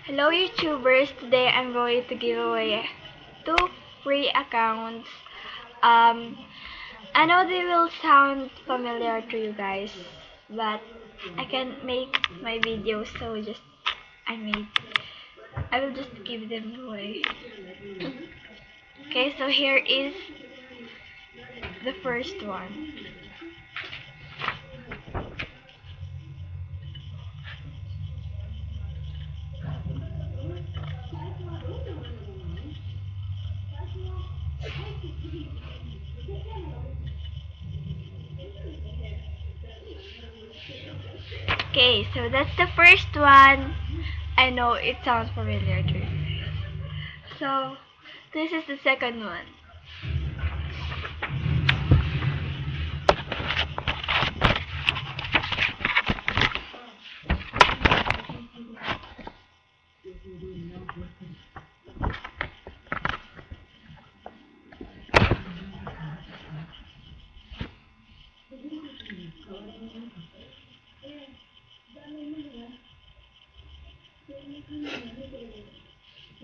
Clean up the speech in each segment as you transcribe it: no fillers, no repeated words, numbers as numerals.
Hello YouTubers, today I'm going to give away 2 free accounts. Um, I know they will sound familiar to you guys, but I can't make my videos, so I will just give them away. Okay, so here is the first one. Okay, so that's the first one. I know it sounds familiar to you. So, this is the second one.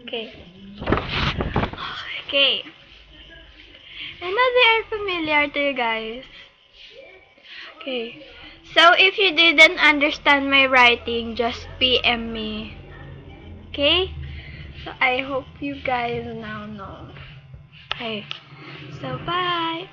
Okay. Okay. I know they are familiar to you guys. Okay. So if you didn't understand my writing, just PM me. Okay? So I hope you guys now know. Okay. So bye.